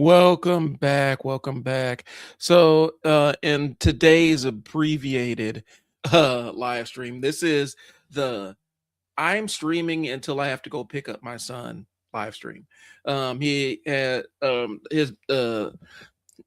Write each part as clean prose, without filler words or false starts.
Welcome back. Welcome back. So, in today's abbreviated live stream, this is the I'm streaming until I have to go pick up my son live stream. He had his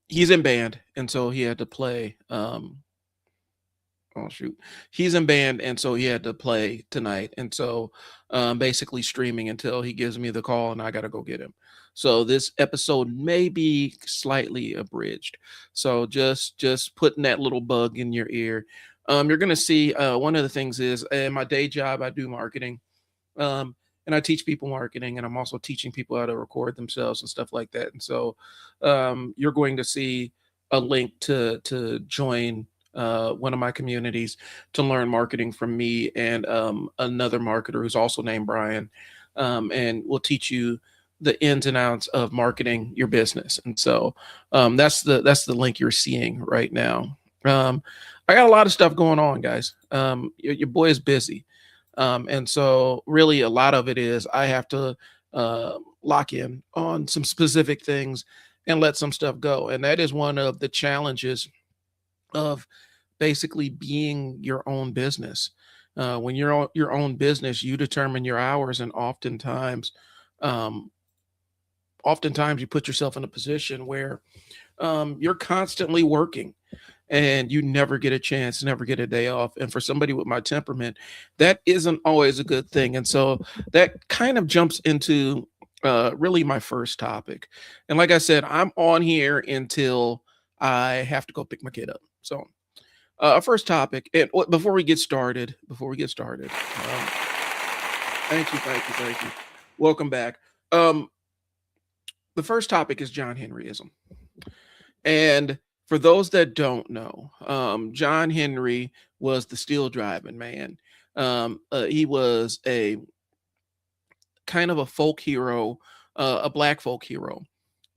he's in band, and so he had to play. Oh shoot, he's in band, and so he had to play tonight, and so basically streaming until he gives me the call, and I got to go get him. So this episode may be slightly abridged. So just putting that little bug in your ear. You're gonna see one of the things is in my day job I do marketing, and I teach people marketing, and I'm also teaching people how to record themselves and stuff like that. And so you're going to see a link to join one of my communities to learn marketing from me and another marketer who's also named Brian, and we'll teach you the ins and outs of marketing your business. And so that's the link you're seeing right now. I got a lot of stuff going on, guys. Your boy is busy. And so, really, a lot of it is I have to lock in on some specific things and let some stuff go. And that is one of the challenges of basically being your own business. When you're your own business, you determine your hours, and um, oftentimes you put yourself in a position where you're constantly working and you never get a chance, never get a day off. And for somebody with my temperament, that isn't always a good thing. And so that kind of jumps into really my first topic. And like I said, I'm on here until I have to go pick my kid up. So, first topic, and before we get started, thank you. Welcome back. Um, the first topic is John Henryism. And for those that don't know, John Henry was the steel driving man. He was a kind of a folk hero, a black folk hero.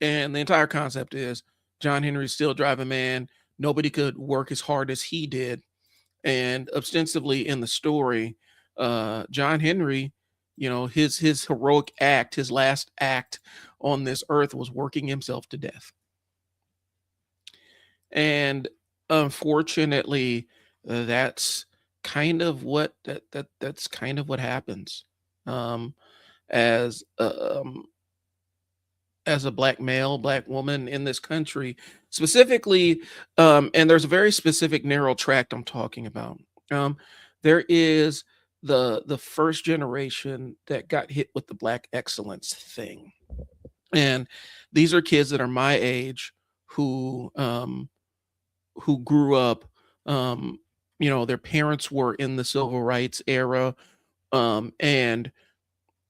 And the entire concept is John Henry's steel driving man. Nobody could work as hard as he did. And ostensibly in the story, John Henry, his heroic act, his last act on this earth was working himself to death. And unfortunately, that's kind of that's kind of what happens um, as as a black male, black woman in this country, specifically. And there's a very specific narrow tract I'm talking about. Um, there is the first generation that got hit with the black excellence thing, and these are kids that are my age who grew up, um, their parents were in the civil rights era, and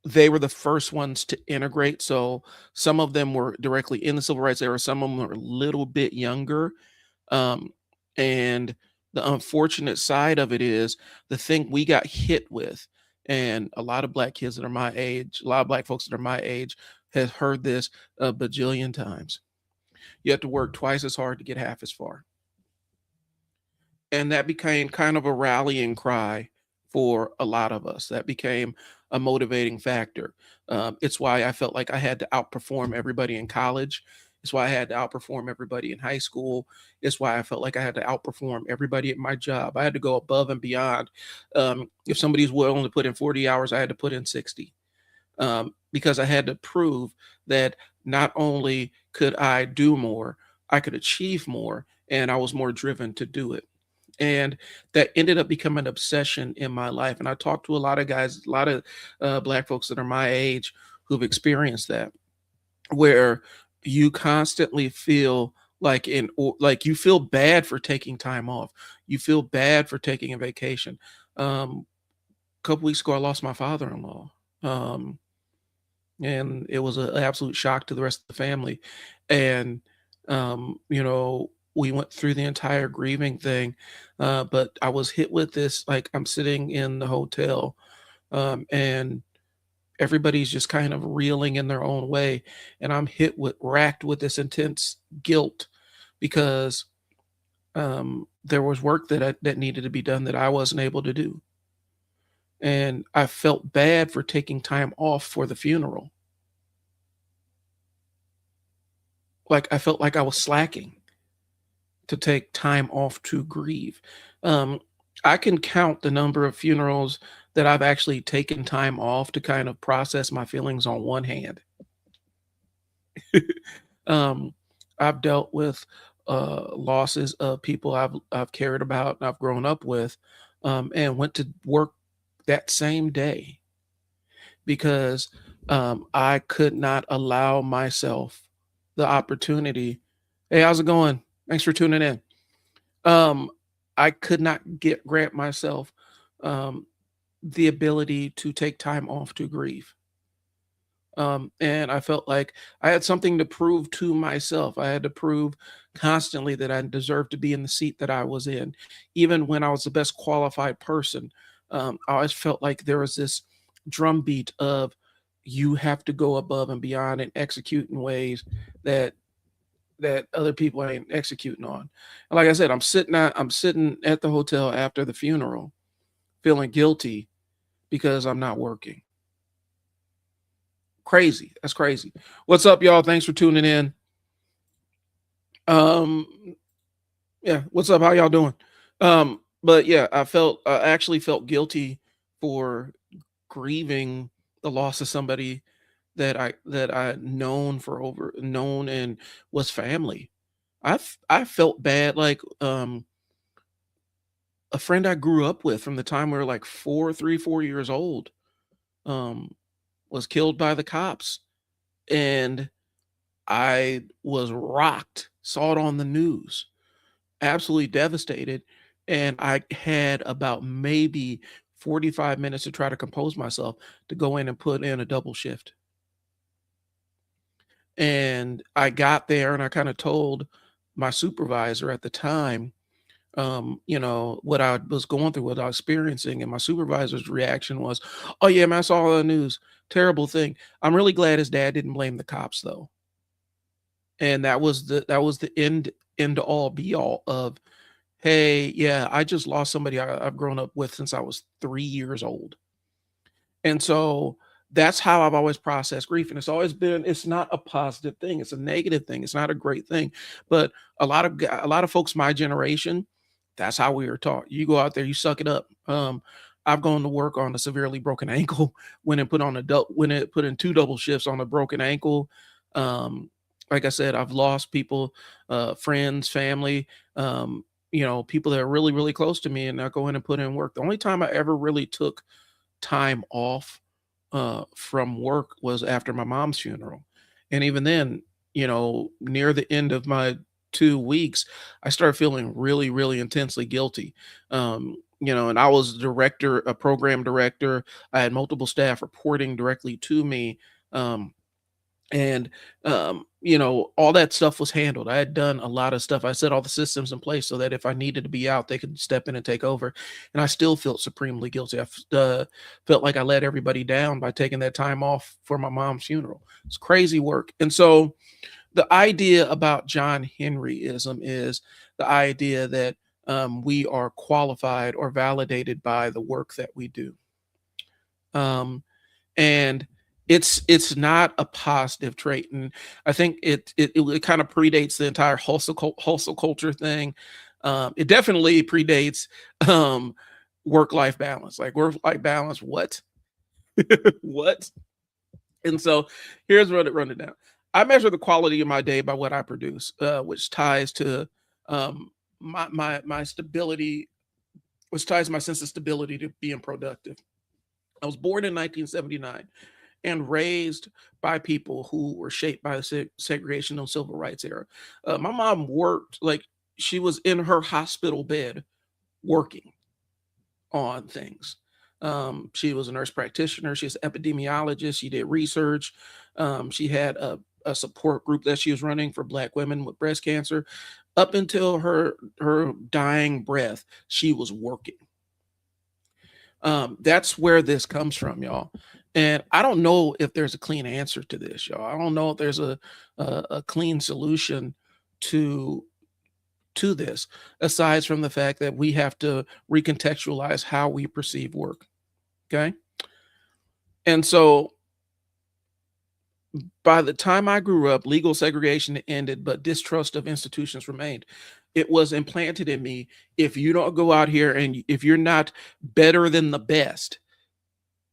they were the first ones to integrate. So some of them were directly in the civil rights era, some of them were a little bit younger. Um, and the unfortunate side of it is the thing we got hit with, and a lot of black kids that are my age, a lot of black folks that are my age, has heard this a bajillion times. You have to work twice as hard to get half as far. And that became kind of a rallying cry for a lot of us. That became a motivating factor. It's why I felt like I had to outperform everybody in college. It's why I had to outperform everybody in high school. It's why I felt like I had to outperform everybody at my job. I had to go above and beyond. If somebody's willing to put in 40 hours, I had to put in 60, because I had to prove that not only could I do more, I could achieve more, and I was more driven to do it. And that ended up becoming an obsession in my life. And I talked to a lot of guys, a lot of black folks that are my age who've experienced that, where you constantly feel like you feel bad for taking time off. You feel bad for taking a vacation. A couple weeks ago, I lost my father-in-law. Um, and it was an absolute shock to the rest of the family. And we went through the entire grieving thing, but I was hit with this. Like, I'm sitting in the hotel, and everybody's just kind of reeling in their own way, and I'm racked with this intense guilt because there was work that needed to be done that I wasn't able to do, and I felt bad for taking time off for the funeral. like I felt like I was slacking to take time off to grieve. Um, I can count the number of funerals that I've actually taken time off to kind of process my feelings on one hand. Um, I've dealt with losses of people I've cared about and I've grown up with, and went to work that same day because I could not allow myself the opportunity. Hey, how's it going? Thanks for tuning in. Um, I could not get grant myself um, the ability to take time off to grieve. And I felt like I had something to prove to myself. I had to prove constantly that I deserved to be in the seat that I was in, even when I was the best qualified person. I always felt like there was this drumbeat of you have to go above and beyond and execute in ways that other people ain't executing on. And like I said, I'm sitting at the hotel after the funeral, feeling guilty because I'm not working. Crazy. That's crazy. What's up, y'all? Thanks for tuning in. Um, yeah, what's up? How y'all doing? But yeah, I actually felt guilty for grieving the loss of somebody that I known and was family. I felt bad, like a friend I grew up with from the time we were like 4 years old, um, was killed by the cops, and I was rocked, saw it on the news, absolutely devastated, and I had about maybe 45 minutes to try to compose myself to go in and put in a double shift. And I got there and I kind of told my supervisor at the time, what I was going through, what I was experiencing, and my supervisor's reaction was, "Oh yeah, man, I saw all the news. Terrible thing. I'm really glad his dad didn't blame the cops though." And that was the end all be all of, hey, yeah, I just lost somebody I've grown up with since I was 3 years old. And so that's how I've always processed grief. And it's not a positive thing. It's a negative thing. It's not a great thing. But a lot of folks my generation, that's how we were taught. You go out there, you suck it up. I've gone to work on a severely broken ankle, when it put in two double shifts on a broken ankle. Um, like I said, I've lost people, friends, family, people that are really, really close to me, and I go in and put in work. The only time I ever really took time off from work was after my mom's funeral. And even then, near the end of my 2 weeks, I started feeling really, really intensely guilty. And I was a program director. I had multiple staff reporting directly to me. And all that stuff was handled. I had done a lot of stuff. I set all the systems in place so that if I needed to be out, they could step in and take over. And I still felt supremely guilty. Felt like I let everybody down by taking that time off for my mom's funeral. It's crazy work. And so the idea about John Henryism is the idea that we are qualified or validated by the work that we do. And it's not a positive trait, and I think it kind of predates the entire hustle culture thing. It definitely predates um, work life balance. Like work life balance, what what? And so here's what it run it down. I measure the quality of my day by what I produce, which ties to um, my stability, which ties my sense of stability to being productive. I was born in 1979 and raised by people who were shaped by the segregation and civil rights era. My mom worked like she was in her hospital bed working on things. She was a nurse practitioner. She's an epidemiologist. She did research. She had a support group that she was running for Black women with breast cancer. Up until her dying breath, she was working. That's where this comes from, y'all. And I don't know if there's a clean answer to this, y'all. I don't know if there's a clean solution to this, aside from the fact that we have to recontextualize how we perceive work. Okay. And so By the time I grew up, legal segregation ended, but distrust of institutions remained. It was implanted in me. If you don't go out here and if you're not better than the best,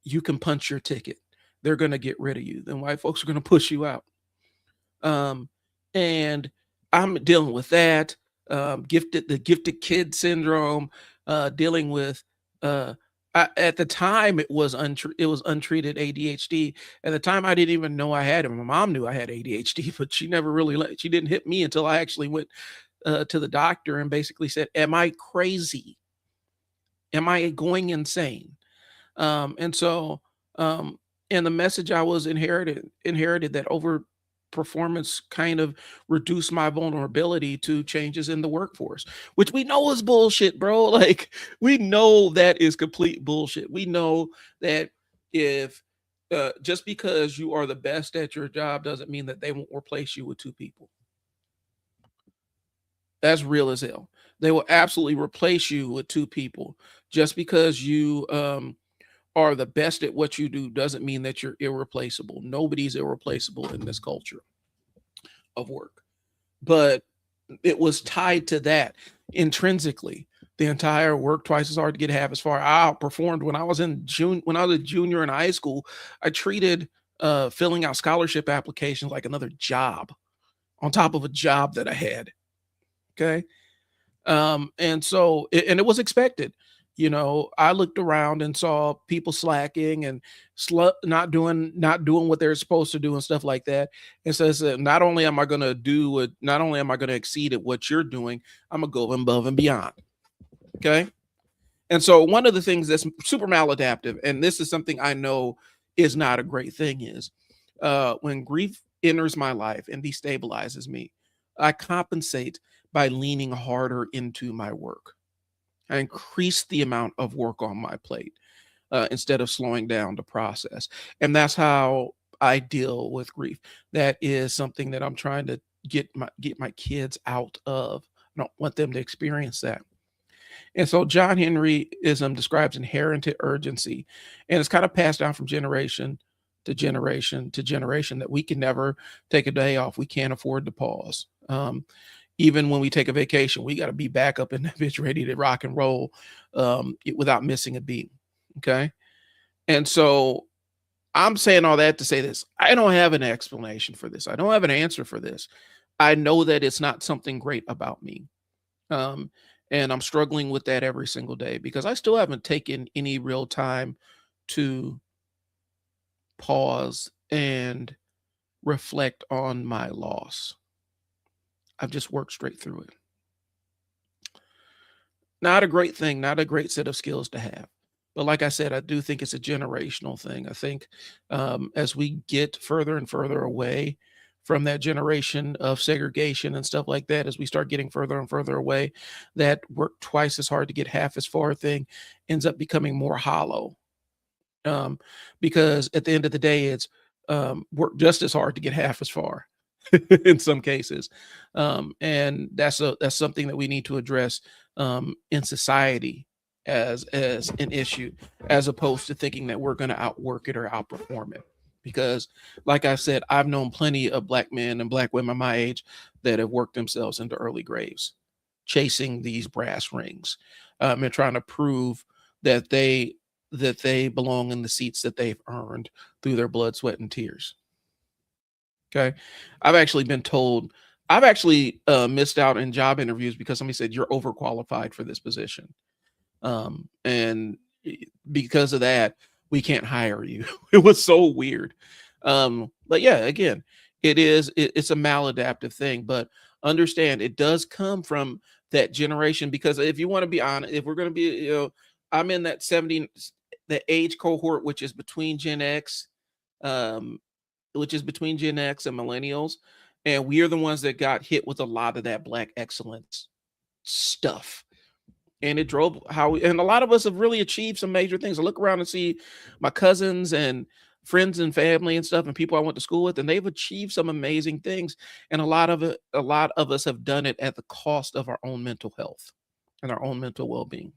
you can punch your ticket. They're going to get rid of you. Then white folks are going to push you out. Um, and I'm dealing with that. The gifted kid syndrome, dealing with, uh, at the time it was untreated ADHD. At the time, I didn't even know I had it. My mom knew I had ADHD, but she never really she didn't hit me until I actually went to the doctor and basically said, "Am I crazy? Am I going insane?" And so, um, and the message I was inherited that over performance kind of reduced my vulnerability to changes in the workforce, which we know is bullshit, bro. Like we know that is complete bullshit. We know that if just because you are the best at your job doesn't mean that they won't replace you with two people. That's real as hell. They will absolutely replace you with two people just because you are the best at what you do doesn't mean that you're irreplaceable. Nobody's irreplaceable in this culture of work. But it was tied to that intrinsically. The entire work twice as hard to get half as far. I outperformed when I was a junior in high school. I treated filling out scholarship applications like another job on top of a job that I had. Okay. And so and it was expected. You know, I looked around and saw people slacking and not doing what they're supposed to do and stuff like that. And so I said, not only am I gonna exceed at what you're doing, I'm gonna go above and beyond. Okay. And so one of the things that's super maladaptive, and this is something I know is not a great thing, is when grief enters my life and destabilizes me, I compensate by leaning harder into my work. I increase the amount of work on my plate instead of slowing down the process. And that's how I deal with grief. That is something that I'm trying to get my kids out of. I don't want them to experience that. And so John Henryism describes inherited urgency, and it's kind of passed down from generation to generation to generation that we can never take a day off. We can't afford to pause. Even when we take a vacation, we got to be back up in that bitch ready to rock and roll without missing a beat. Okay. And so I'm saying all that to say this. I don't have an explanation for this. I don't have an answer for this. I know that it's not something great about me. Um, and I'm struggling with that every single day because I still haven't taken any real time to pause and reflect on my loss. I've just worked straight through it. Not a great thing, not a great set of skills to have. But like I said, I do think it's a generational thing. I think as we get further and further away from that generation of segregation and stuff like that, as we start getting further and further away, that work twice as hard to get half as far thing ends up becoming more hollow. Um, because at the end of the day, it's work just as hard to get half as far in some cases. And that's something that we need to address in society as an issue, as opposed to thinking that we're going to outwork it or outperform it. Because, like I said, I've known plenty of black men and black women my age that have worked themselves into early graves, chasing these brass rings, and trying to prove that they belong in the seats that they've earned through their blood, sweat, and tears. Okay. I've actually been told I've actually missed out in job interviews because somebody said you're overqualified for this position. And because of that, we can't hire you. It was so weird. But yeah, again, it's a maladaptive thing, but understand it does come from that generation because if you want to be honest, if we're going to be, I'm in that 70, the age cohort, um, which is between Gen X and millennials. And we are the ones that got hit with a lot of that black excellence stuff. And it drove and a lot of us have really achieved some major things. I look around and see my cousins and friends and family and stuff and people I went to school with, and they've achieved some amazing things. And a lot of us have done it at the cost of our own mental health and our own mental well-being.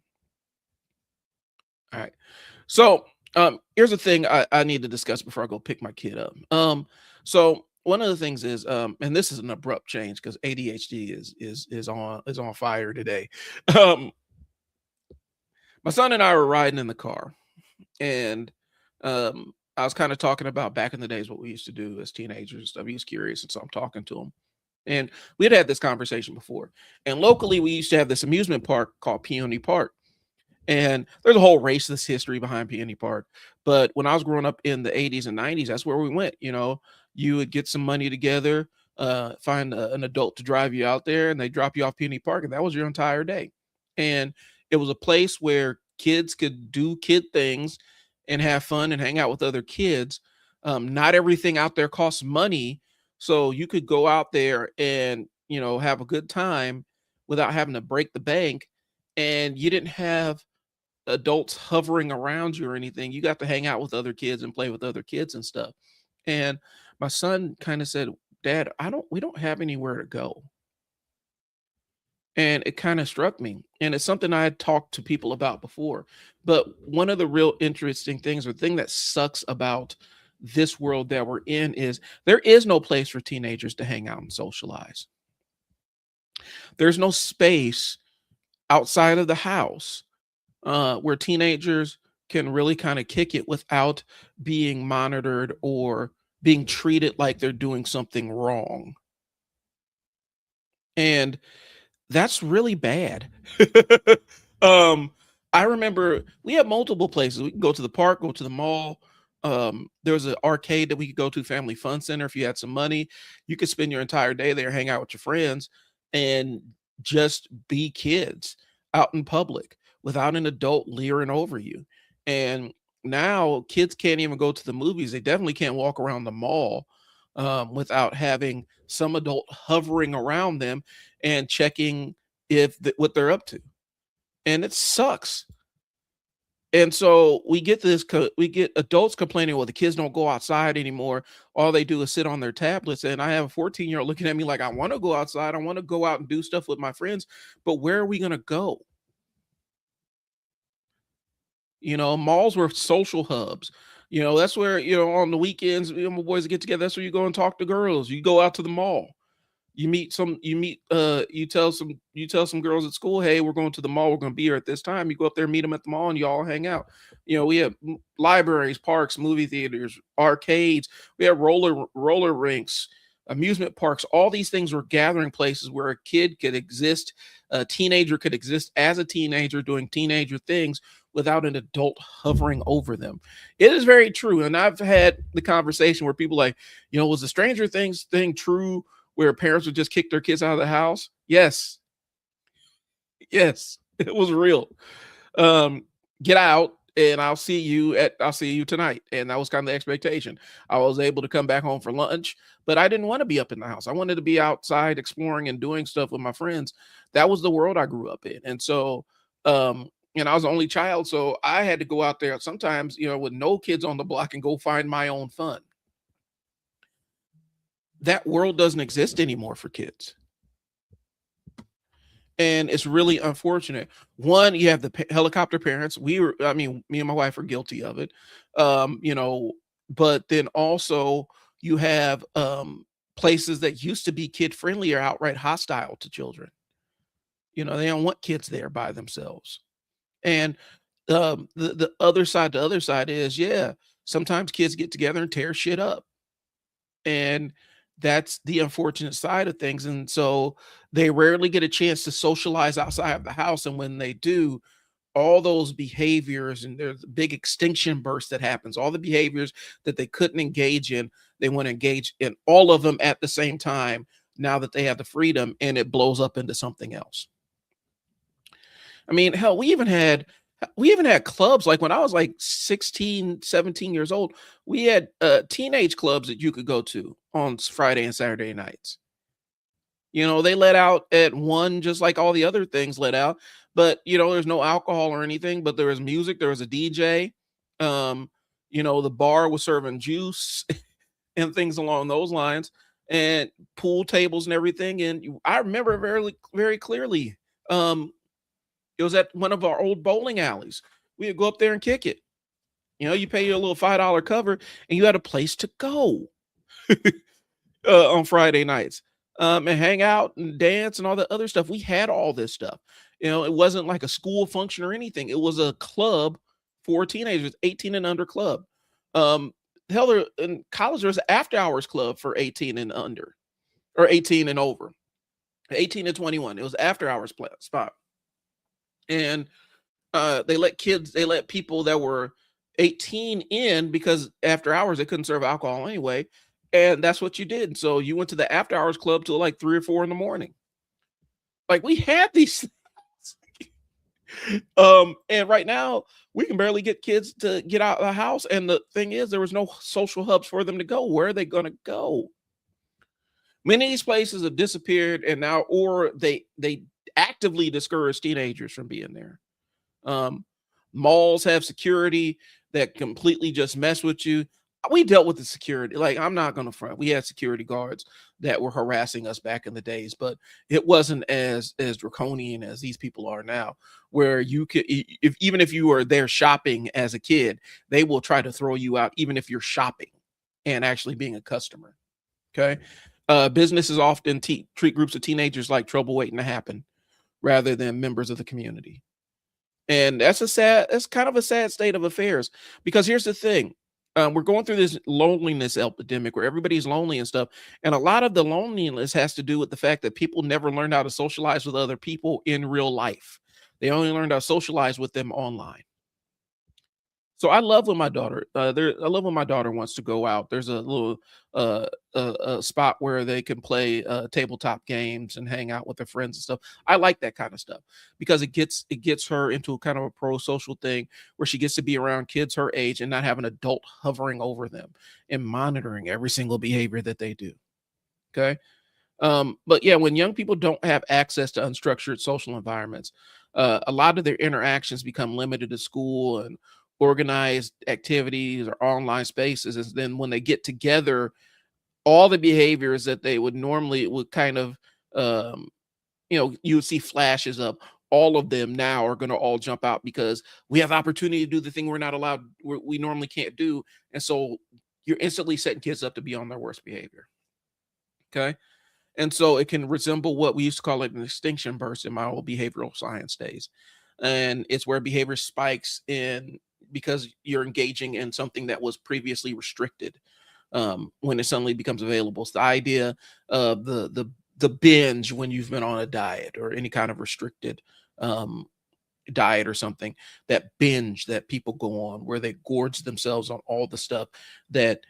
All right. So Here's the thing I need to discuss before I go pick my kid up. So one of the things is, and this is an abrupt change because ADHD is on fire today. Um, my son and I were riding in the car, and I was kind of talking about back in the days what we used to do as teenagers and stuff. He was curious, and so I'm talking to him. And we had this conversation before. And locally, we used to have this amusement park called Peony Park. And there's a whole racist history behind Peony Park. But when I was growing up in the 80s and 90s, that's where we went. You would get some money together, find an adult to drive you out there, and they drop you off Peony Park, and that was your entire day. And it was a place where kids could do kid things and have fun and hang out with other kids. Not everything out there costs money, so you could go out there and have a good time without having to break the bank, and you didn't have adults hovering around you or anything. You got to hang out with other kids and play with other kids and stuff. And my son kind of said, "Dad, we don't have anywhere to go." And it kind of struck me. And it's something I had talked to people about before. But one of the real interesting things, or thing that sucks about this world that we're in, is there is no place for teenagers to hang out and socialize. There's no space outside of the house where teenagers can really kind of kick it without being monitored or being treated like they're doing something wrong. And that's really bad. um, I remember we had multiple places. We can go to the park, go to the mall. There was an arcade that we could go to, Family Fun Center. If you had some money, you could spend your entire day there, hang out with your friends, and just be kids out in public without an adult leering over you. And now kids can't even go to the movies. They definitely can't walk around the mall without having some adult hovering around them and checking what they're up to. And it sucks. And so we get adults complaining, well, the kids don't go outside anymore. All they do is sit on their tablets. And I have a 14-year-old looking at me like, I want to go outside. I want to go out and do stuff with my friends. But where are we going to go? Malls were social hubs. That's where, on the weekends, my boys get together. That's where you go and talk to girls. You go out to the mall. You tell some girls at school, hey, we're going to the mall, we're going to be here at this time. You go up there, meet them at the mall, and you all hang out. We have libraries, parks, movie theaters, arcades. We have roller rinks, amusement parks. All these things were gathering places where a kid could exist, a teenager could exist as a teenager doing teenager things without an adult hovering over them. It is very true. And I've had the conversation where people like, was the Stranger Things thing true, where parents would just kick their kids out of the house? Yes. Yes. It was real. Um, get out and I'll see you tonight. And that was kind of the expectation. I was able to come back home for lunch, but I didn't want to be up in the house. I wanted to be outside exploring and doing stuff with my friends. That was the world I grew up in. And so and I was the only child, so I had to go out there sometimes, with no kids on the block and go find my own fun. That world doesn't exist anymore for kids. And it's really unfortunate. One, you have the helicopter parents. Me and my wife are guilty of it. But then also you have places that used to be kid friendly are outright hostile to children. They don't want kids there by themselves. And the other side is, yeah, sometimes kids get together and tear shit up. And that's the unfortunate side of things. And so they rarely get a chance to socialize outside of the house. And when they do, all those behaviors, and there's a big extinction burst that happens, all the behaviors that they couldn't engage in, they want to engage in all of them at the same time now that they have the freedom, and it blows up into something else. I mean, hell, we even had clubs. Like when I was like 16, 17 years old, we had teenage clubs that you could go to on Friday and Saturday nights. They let out at 1 just like all the other things let out, but there's no alcohol or anything, but there was music, there was a DJ. Um, the bar was serving juice and things along those lines, and pool tables and everything. And I remember very, very clearly. It was at one of our old bowling alleys. We would go up there and kick it. You pay your little $5 cover, and you had a place to go on Friday nights, and hang out and dance and all the other stuff. We had all this stuff. It wasn't like a school function or anything. It was a club for teenagers, 18 and under club. Um, Hell, in college, there's an after hours club for 18 and under, or 18 and over, 18 to 21. It was after hours spot. And they let people that were 18 in, because after hours they couldn't serve alcohol anyway, and that's what you did. So you went to the after hours club till like 3 or 4 in the morning. Like, we had these and right now we can barely get kids to get out of the house, and the thing is, there was no social hubs for them to go. Where are they going to go? Many of these places have disappeared, and now, or they actively discourage teenagers from being there. Um, Malls have security that completely just mess with you. We dealt with the security. Like, I'm not gonna front. We had security guards that were harassing us back in the days, but it wasn't as draconian as these people are now, where you could, if even if you were there shopping as a kid, they will try to throw you out, even if you're shopping and actually being a customer. Okay. Businesses often treat groups of teenagers like trouble waiting to happen rather than members of the community. And that's kind of a sad state of affairs, because here's the thing. We're going through this loneliness epidemic where everybody's lonely and stuff. And a lot of the loneliness has to do with the fact that people never learned how to socialize with other people in real life. They only learned how to socialize with them online. So I love when my daughter wants to go out. There's a little spot where they can play tabletop games and hang out with their friends and stuff. I like that kind of stuff, because it gets her into a kind of a pro-social thing where she gets to be around kids her age and not have an adult hovering over them and monitoring every single behavior that they do. Okay. But yeah, when young people don't have access to unstructured social environments, a lot of their interactions become limited to school and organized activities or online spaces. And then when they get together, all the behaviors that they would kind of, um, you would see flashes of, all of them now are going to all jump out, because we have opportunity to do the thing we're not allowed, we normally can't do. And so you're instantly setting kids up to be on their worst behavior. Okay. And so it can resemble what we used to call it an extinction burst in my old behavioral science days. And it's where behavior spikes in because you're engaging in something that was previously restricted, when it suddenly becomes available. It's the idea of the binge when you've been on a diet or any kind of restricted um, diet or something, that binge that people go on where they gorge themselves on all the stuff that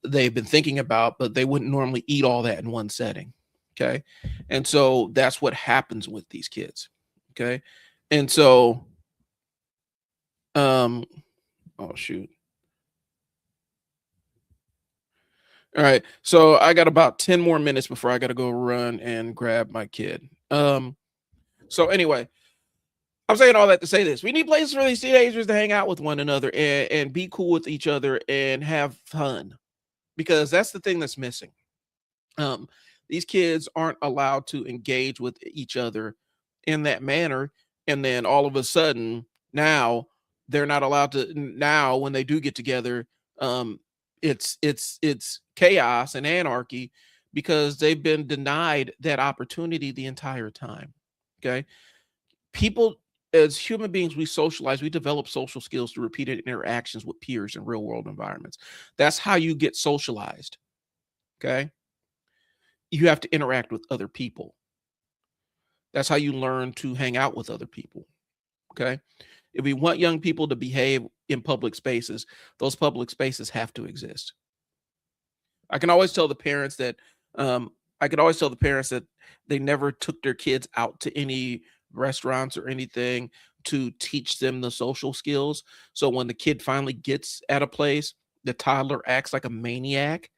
they've been thinking about, but they wouldn't normally eat all that in one setting. Okay. And so that's what happens with these kids. Okay. And so, um, oh, shoot. All right. So I got about 10 more minutes before I got to go run and grab my kid. So anyway, I'm saying all that to say this. We need places for these teenagers to hang out with one another and be cool with each other and have fun, because that's the thing that's missing. Um, these kids aren't allowed to engage with each other in that manner. And then all of a sudden, now they're not allowed to. Now, when they do get together, um, it's chaos and anarchy, because they've been denied that opportunity the entire time. Okay. People, as human beings, we socialize, we develop social skills through repeated interactions with peers in real world environments. That's how you get socialized. Okay. You have to interact with other people. That's how you learn to hang out with other people. Okay. If we want young people to behave in public spaces, those public spaces have to exist. I can always tell the parents that I could always tell the parents that they never took their kids out to any restaurants or anything to teach them the social skills. So when the kid finally gets at a place, the toddler acts like a maniac,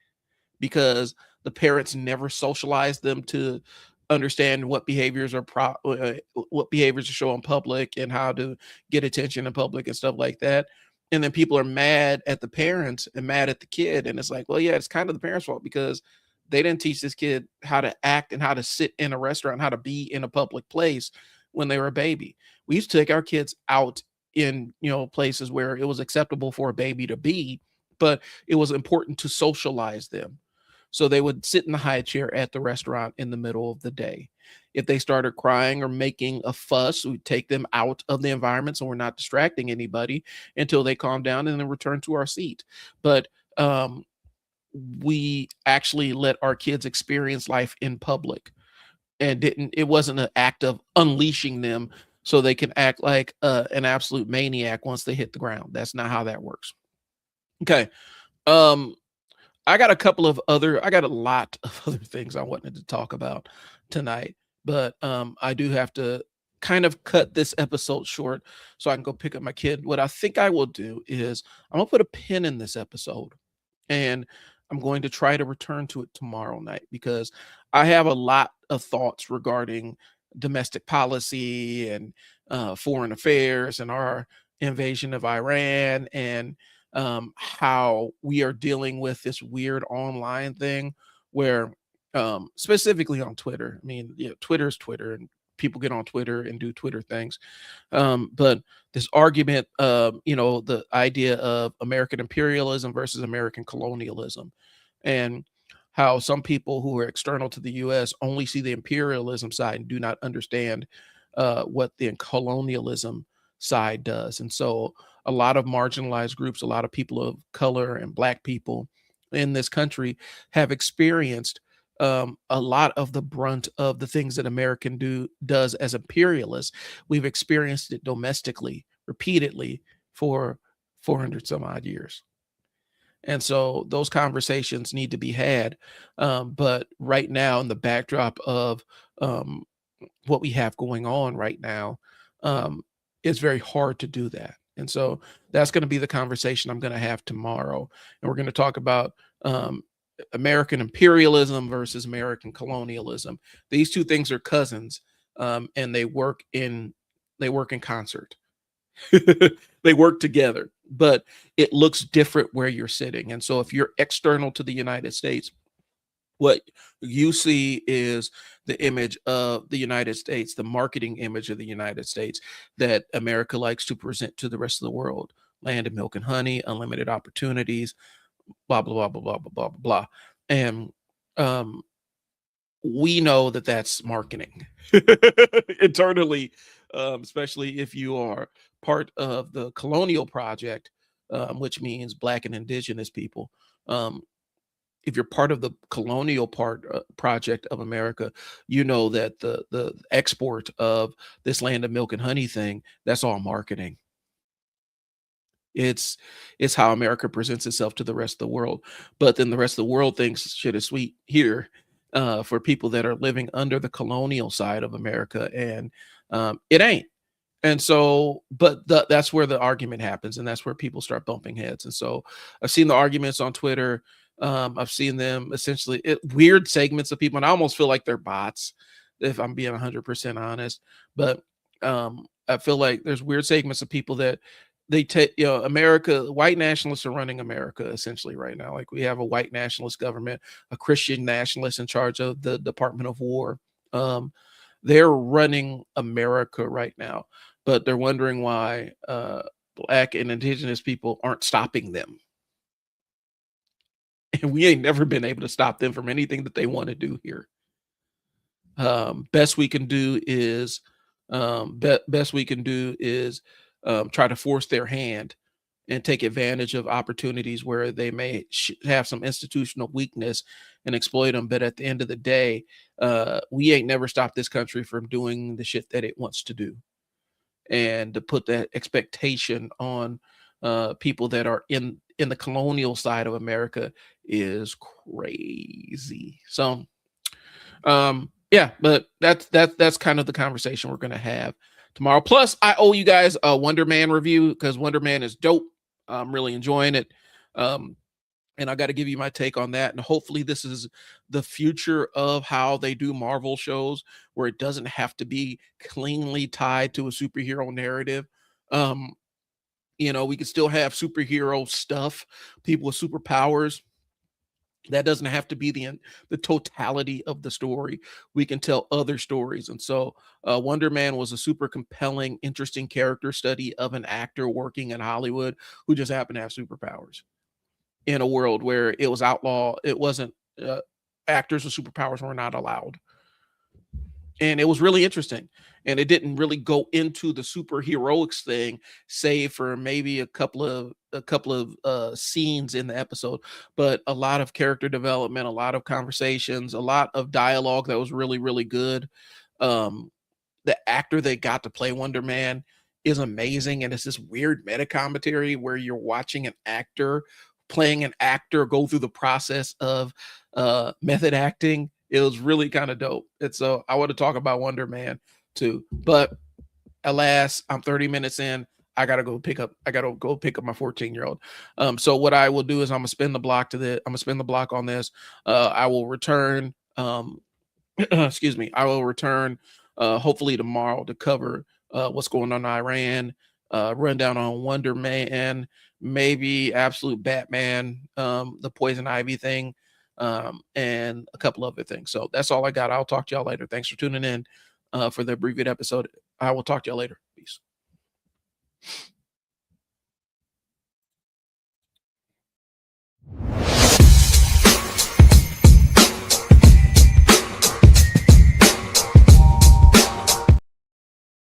because the parents never socialize them to understand what behaviors to show in public and how to get attention in public and stuff like that. And then people are mad at the parents and mad at the kid, and it's like, well, yeah, it's kind of the parents' fault, because they didn't teach this kid how to act and how to sit in a restaurant, how to be in a public place when they were a baby. We used to take our kids out in places where it was acceptable for a baby to be, but it was important to socialize them. So they would sit in the high chair at the restaurant in the middle of the day. If they started crying or making a fuss, we'd take them out of the environment so we're not distracting anybody until they calm down and then return to our seat. But um, we actually let our kids experience life in public, and didn't it wasn't an act of unleashing them so they can act like an absolute maniac once they hit the ground. That's not how that works. Okay. Um, I got a lot of other things I wanted to talk about tonight, but I do have to kind of cut this episode short so I can go pick up my kid. What I think I will do is I'm gonna put a pin in this episode, and I'm going to try to return to it tomorrow night because I have a lot of thoughts regarding domestic policy and foreign affairs and our invasion of Iran, and how we are dealing with this weird online thing where, specifically on Twitter. I mean, Twitter is Twitter, and people get on Twitter and do Twitter things. But this argument, the idea of American imperialism versus American colonialism, and how some people who are external to the U.S. only see the imperialism side and do not understand what the colonialism side does. And so, a lot of marginalized groups, a lot of people of color and Black people in this country have experienced a lot of the brunt of the things that American does as imperialists. We've experienced it domestically, repeatedly for 400 some odd years. And so those conversations need to be had. But right now, in the backdrop of um, what we have going on right now, um, it's very hard to do that. And so that's going to be the conversation I'm going to have tomorrow. And we're going to talk about American imperialism versus American colonialism. These two things are cousins, and they work in concert. They work together, but it looks different where you're sitting. And so if you're external to the United States, what you see is the image of the United States, the marketing image of the United States that America likes to present to the rest of the world: land and milk and honey, unlimited opportunities, blah, blah, blah, blah, blah, blah, blah, blah. And um, we know that that's marketing internally, especially if you are part of the colonial project, which means Black and Indigenous people. Um, if you're part of the colonial project of America, you know that the export of this land of milk and honey thing, that's all marketing. It's it's how America presents itself to the rest of the world. But then the rest of the world thinks shit is sweet here, for people that are living under the colonial side of America, and it ain't. And so, but that's where the argument happens, and that's where people start bumping heads. And so, I've seen the arguments on Twitter. I've seen them essentially weird segments of people, and I almost feel like they're bots, if I'm being 100% honest. But I feel like there's weird segments of people that they take, America, white nationalists are running America essentially right now. Like, we have a white nationalist government, a Christian nationalist in charge of the Department of War. Um, they're running America right now, but they're wondering why Black and Indigenous people aren't stopping them. And we ain't never been able to stop them from anything that they want to do here. Best we can do is best we can do is try to force their hand and take advantage of opportunities where they may have some institutional weakness and exploit them. But at the end of the day, we ain't never stopped this country from doing the shit that it wants to do. And to put that expectation on people that are in the colonial side of America is crazy. So yeah, but that's kind of the conversation we're gonna have tomorrow. Plus, I owe you guys a Wonder Man review because Wonder Man is dope. I'm really enjoying it. Um, and I got to give you my take on that. And hopefully, this is the future of how they do Marvel shows, where it doesn't have to be cleanly tied to a superhero narrative. Um, we can still have superhero stuff, people with superpowers, That doesn't have to be the totality of the story. We can tell other stories. And so Wonder Man was a super compelling, interesting character study of an actor working in Hollywood who just happened to have superpowers in a world where it was outlaw. It wasn't, actors with superpowers were not allowed. And it was really interesting. And it didn't really go into the superheroics thing, save for maybe a couple of scenes in the episode, but a lot of character development, a lot of conversations, a lot of dialogue that was really, really good. Um, the actor that got to play Wonder Man is amazing, and it's this weird meta commentary where you're watching an actor playing an actor go through the process of method acting. It was really kind of dope. And so I want to talk about Wonder Man too. But alas, I'm 30 minutes in. I gotta go pick up my 14-year-old. So what I will do is I'm gonna spin the block on this. I will return. Excuse me. I will return hopefully tomorrow to cover what's going on in Iran, rundown on Wonder Man, maybe Absolute Batman, the Poison Ivy thing, and a couple other things. So that's all I got. I'll talk to y'all later. Thanks for tuning in for the abbreviated episode. I will talk to y'all later. Peace.